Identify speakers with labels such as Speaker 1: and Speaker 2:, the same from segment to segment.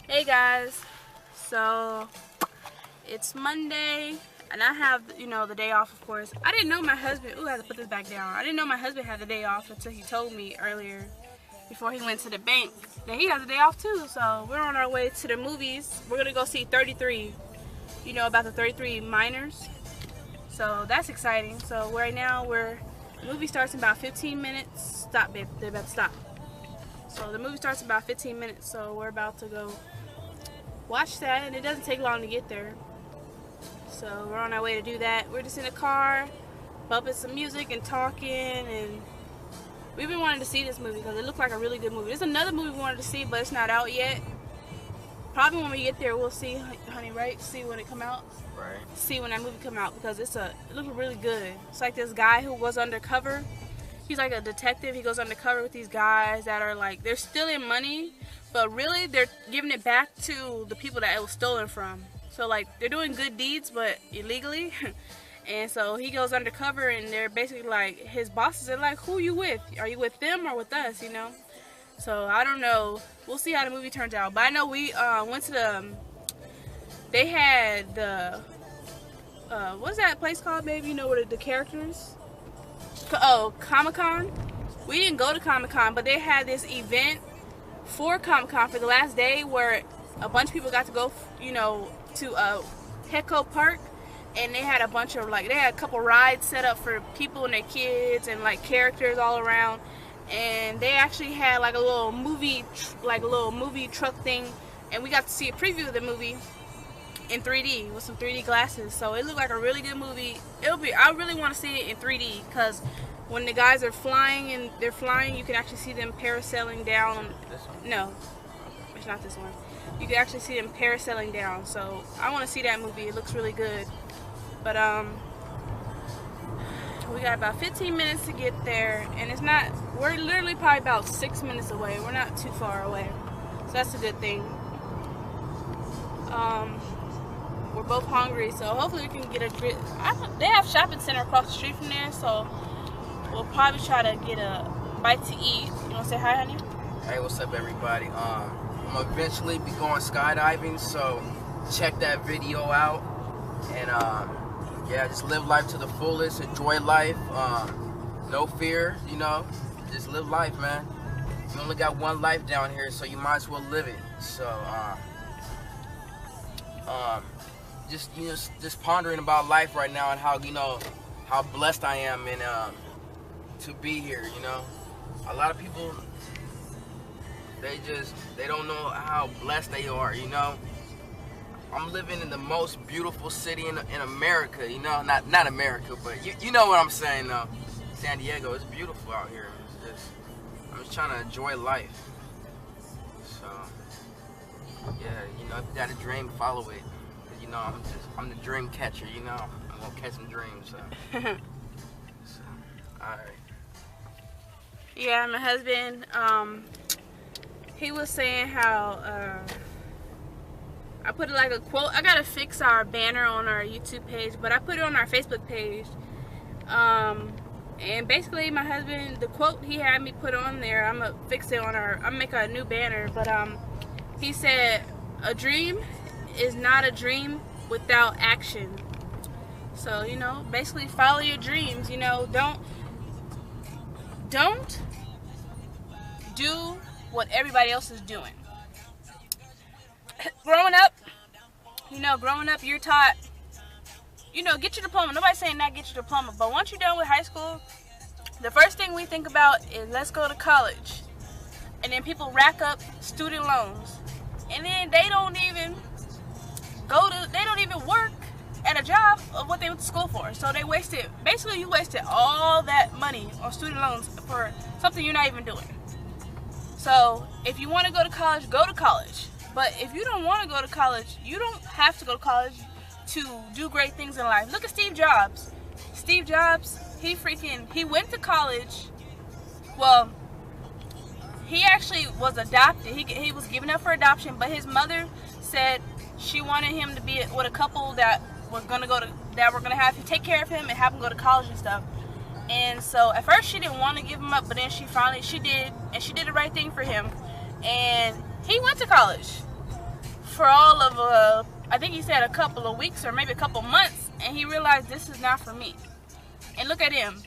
Speaker 1: Hey guys, so it's Monday and I have, the day off, of course. I didn't know my husband, I have to put this back down. I didn't know my husband had the day off until he told me earlier before he went to the bank that he has a day off too. So we're on our way to the movies. We're gonna go see 33, about the 33 miners. So that's exciting. So right now the movie starts in about 15 minutes. Stop, babe, they're about to stop. So the movie starts in about 15 minutes, so we're about to go watch that, and it doesn't take long to get there. So we're on our way to do that. We're just in the car, bumping some music and talking, and we've been wanting to see this movie because it looked like a really good movie. There's another movie we wanted to see, but it's not out yet. Probably when we get there, we'll see, honey, right? See when it come out.
Speaker 2: Right.
Speaker 1: See when that movie come out because it looks really good. It's like this guy who was undercover. He's like a detective. He goes undercover with these guys that are like, they're stealing money, but really they're giving it back to the people that it was stolen from. So like they're doing good deeds, but illegally. And so he goes undercover, and they're basically like, his bosses are like, who you with? Are you with them or with us, So I don't know. We'll see how the movie turns out. But I know we went to they had the, what's that place called, baby? Where the characters? Oh, Comic-Con. We didn't go to Comic-Con, but they had this event for Comic-Con for the last day where a bunch of people got to go, to Hecko Park, and they had a bunch of they had a couple rides set up for people and their kids and like characters all around, and they actually had like a little movie truck thing, and we got to see a preview of the movie in 3D with some 3D glasses. So it looked like a really good movie. I really want to see it in 3D because when the guys are flying and they're flying, you can actually see them parasailing down.
Speaker 2: This one?
Speaker 1: No, it's not this one. You can actually see them parasailing down. So I want to see that movie. It looks really good. But we got about 15 minutes to get there, and we're literally probably about 6 minutes away. We're not too far away, so that's a good thing. We're both hungry, so hopefully we can get they have a shopping center across the street from there, so we'll probably try to get a bite to eat. You want to say hi, honey?
Speaker 2: Hey, what's up, everybody? I'm gonna eventually be going skydiving, so check that video out. And yeah, just live life to the fullest, enjoy life, no fear, just live life, man. You only got one life down here, so you might as well live it. So just pondering about life right now and how how blessed I am and to be here. A lot of people, they don't know how blessed they are. I'm living in the most beautiful city in America. Not America, but you know what I'm saying though. San Diego, it's beautiful out here. I'm just trying to enjoy life. So yeah, if you got a dream, follow it. I'm the dream catcher, I'm gonna catch some dreams, so alright.
Speaker 1: Yeah, my husband, he was saying how, I put like a quote, I gotta fix our banner on our YouTube page, but I put it on our Facebook page, and basically my husband, the quote he had me put on there, I'm gonna fix it on I'm gonna make a new banner, but he said, a dream is not a dream without action. So basically follow your dreams. Don't do what everybody else is doing. Growing up you're taught, get your diploma. Nobody's saying not get your diploma, but once you're done with high school, the first thing we think about is let's go to college. And then people rack up student loans, and then they don't even work at a job of what they went to school for. So you wasted all that money on student loans for something you're not even doing. So if you want to go to college, go to college. But if you don't want to go to college, you don't have to go to college to do great things in life. Look at Steve Jobs. Steve Jobs, he went to college. Well, he actually was adopted. He was given up for adoption, but his mother said she wanted him to be with a couple that were gonna have to take care of him and have him go to college and stuff. And so at first she didn't want to give him up, but then she did, and she did the right thing for him. And he went to college. for all of, I think he said a couple of weeks or maybe a couple months, and he realized this is not for me. And look at him.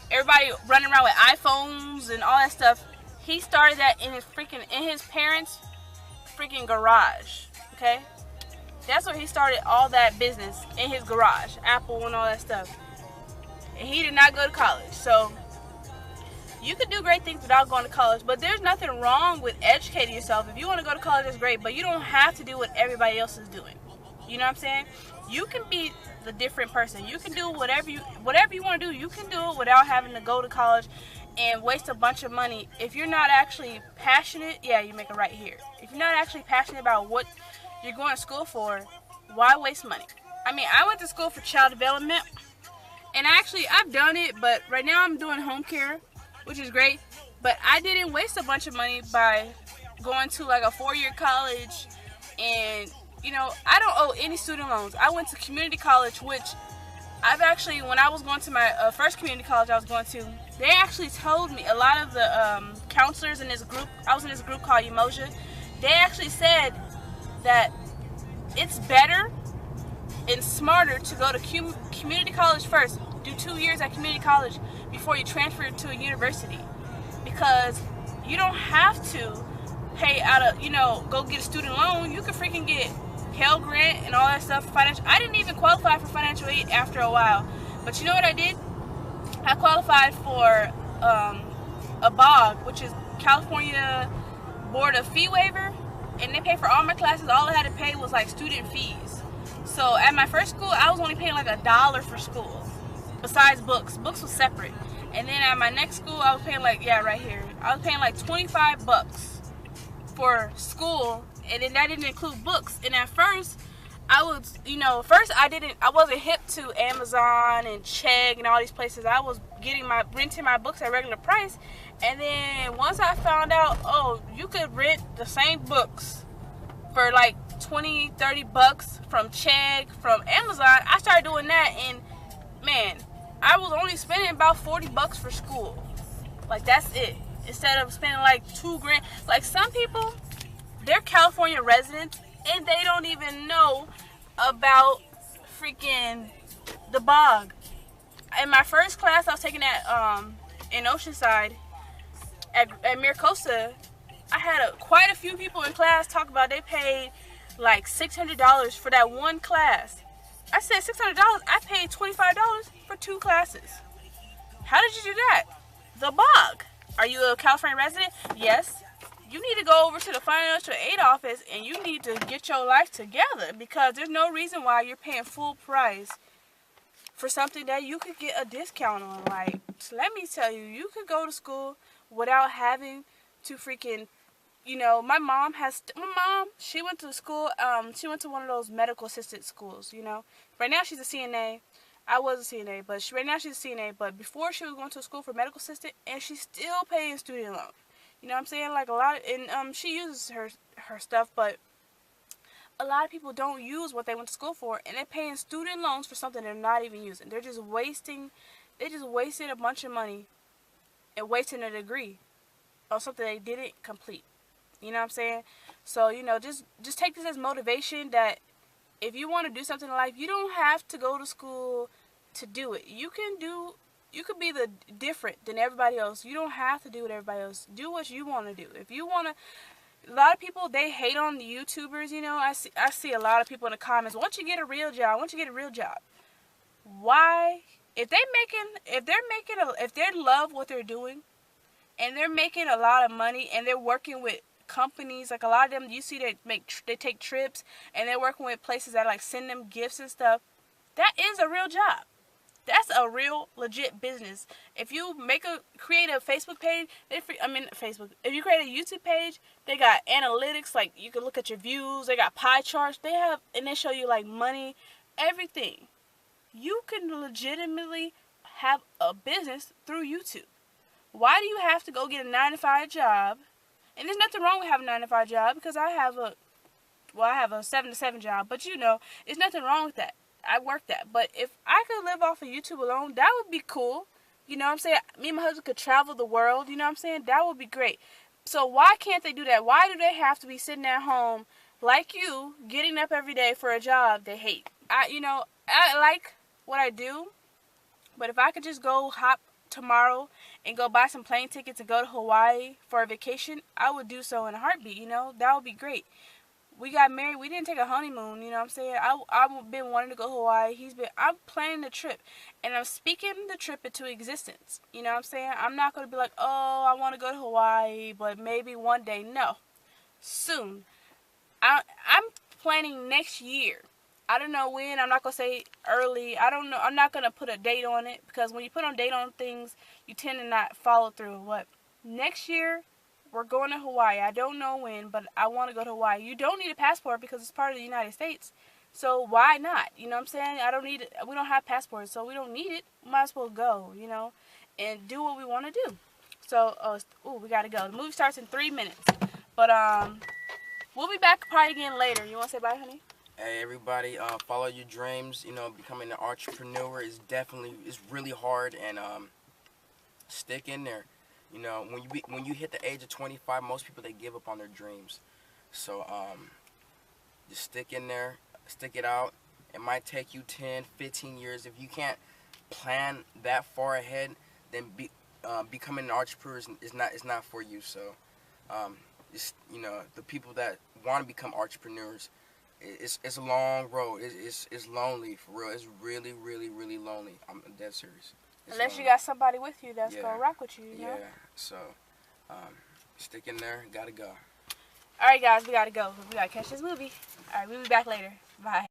Speaker 1: Everybody running around with iPhones and all that stuff. He started that in his parents' freaking garage, okay? That's where he started all that business, in his garage, Apple and all that stuff. And he did not go to college. So you can do great things without going to college, but there's nothing wrong with educating yourself. If you want to go to college, that's great, but you don't have to do what everybody else is doing. You know what I'm saying? You can be the different person. You can do whatever you want to do. You can do it without having to go to college and waste a bunch of money. If you're not actually passionate, yeah, you make it right here. If you're not actually passionate about what you're going to school for, why waste money? I mean, I went to school for child development, and I've done it, but right now I'm doing home care, which is great. But I didn't waste a bunch of money by going to like a 4-year college, and you know, I don't owe any student loans. I went to community college, which when I was going to my first community college I was going to, they actually told me, a lot of the counselors in this group, I was in this group called Emoja, they actually said that it's better and smarter to go to community college first, do 2 years at community college before you transfer to a university, because you don't have to pay out of, go get a student loan. You can freaking get Pell Grant and all that stuff. I didn't even qualify for financial aid after a while, but you know what I did? I qualified for a BOG, which is California Board of Fee Waiver, and they pay for all my classes. All I had to pay was like student fees. So at my first school, I was only paying like $1 for school, besides books. Books was separate. And then at my next school, I was paying like, yeah, right here, I was paying like $25 for school, and then that didn't include books. And at first, I wasn't hip to Amazon and Chegg and all these places. I was renting my books at regular price. And then once I found out, oh, you could rent the same books for like $20-$30 from Chegg, from Amazon, I started doing that, and man, I was only spending about $40 for school. Like, that's it. Instead of spending like $2,000. Like, some people, they're California residents and they don't even know about freaking the BOG. In my first class I was taking at in Oceanside at Miracosta, I had quite a few people in class talk about they paid like $600 for that one class. I said, $600? I paid $25 for 2 classes. How did you do that? The BOG. Are you a California resident? Yes. You need to go over to the financial aid office and you need to get your life together, because there's no reason why you're paying full price for something that you could get a discount on. Like, let me tell you, you could go to school without having to freaking, my mom, she went to school, she went to one of those medical assistant schools, Right now she's a CNA. I was a CNA, but right now she's a CNA. But before, she was going to school for medical assistant, and she's still paying student loan. You know what I'm saying? Like, a lot, and she uses her stuff, but a lot of people don't use what they went to school for, and they're paying student loans for something they're not even using. They're just wasting a bunch of money and wasting a degree on something they didn't complete. You know what I'm saying? So, just take this as motivation that if you want to do something in life, you don't have to go to school to do it. You could be different than everybody else. You don't have to do what everybody else. Do what you want to do. If you want to, a lot of people, they hate on the YouTubers, I see a lot of people in the comments, once you get a real job. Why? If they love what they're doing and they're making a lot of money and they're working with companies, like a lot of them, you see they take trips and they're working with places that like send them gifts and stuff. That is a real job. That's a real legit business. If you create a Facebook page, if you create a YouTube page, they got analytics, like you can look at your views, they got pie charts, and they show you like money, everything. You can legitimately have a business through YouTube. Why do you have to go get a 9-to-5 job? And there's nothing wrong with having a 9-to-5 job, because I have a 7-to-7 job, but there's nothing wrong with that. I work that. But if I could live off of YouTube alone, that would be cool. You know what I'm saying? Me and my husband could travel the world. You know what I'm saying? That would be great. So why can't they do that? Why do they have to be sitting at home like you, getting up every day for a job they hate? I like what I do, but if I could just go hop tomorrow and go buy some plane tickets and go to Hawaii for a vacation, I would do so in a heartbeat. That would be great. We got married. We didn't take a honeymoon. You know what I'm saying? I've been wanting to go to Hawaii. I'm planning the trip, and I'm speaking the trip into existence. You know what I'm saying? I'm not going to be like, oh, I want to go to Hawaii, but maybe one day. No, soon. I'm planning next year. I don't know when. I'm not going to say early. I don't know. I'm not going to put a date on it, because when you put a date on things, you tend to not follow through. Next year, we're going to Hawaii. I don't know when, but I want to go to Hawaii. You don't need a passport because it's part of the United States. So why not? You know what I'm saying? I don't need it. We don't have passports, so we don't need it. Might as well go, and do what we want to do. So, we got to go. The movie starts in 3 minutes. But, we'll be back probably again later. You want to say bye, honey?
Speaker 2: Hey everybody, follow your dreams. Becoming an entrepreneur is really hard, and stick in there. When you hit the age of 25, most people, they give up on their dreams. So just stick in there, stick it out. It might take you 10, 15 years. If you can't plan that far ahead, then becoming an entrepreneur is not for you. So the people that want to become entrepreneurs, it's a long road. It's lonely, for real. It's really, really, really lonely. I'm dead serious.
Speaker 1: Unless you got somebody with you that's gonna rock with you,
Speaker 2: Yeah, so stick in there, gotta go.
Speaker 1: Alright guys, we gotta go. We gotta catch this movie. Alright, we'll be back later. Bye.